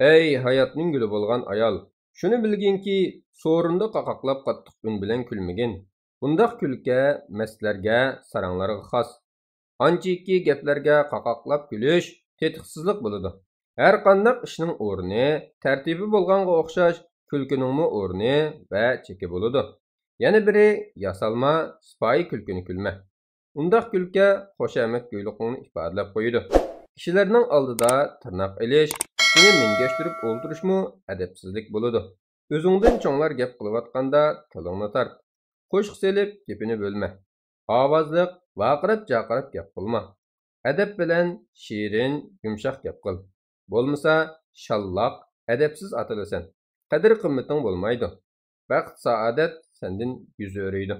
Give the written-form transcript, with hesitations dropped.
Ey hayotning guli bo'lgan ayol, shuni bilginki, so'rinda qaqaqlab qattiq un bilan kulmagin. Bundaq kulka mastlarga, saranglarga xos. Anchiki gaplarga qaqaqlab kulish tetiqsizlik bo'ladi. Har qandaq ishning o'rni, tartibi bo'lganga o'xshash kulkiningmi o'rni va cheki bo'ladi. Yana biri yasalma, sipoyi kulkini kulma. Undaq kulka xoshamat go'yliqni ifodalab qo'yadi. Kishilarning oldida tirnoq ilish, uni mingashtirib o'ltirishmi adabsizlik bo'ladi. O'zingdan cho'nglar gap qilayotganda tilingni tart. Qo'shiq selib gapini bo'lma. Ovozliq, vaqirab-chaqirib gap qilma. Adab bilan shirin, yumshoq gap qil. Bo'lmasa, shalloq, adabsiz atalasan. Qadr qimmating bo'lmaydi. Vaqt saodat sendan yuz o'riydi.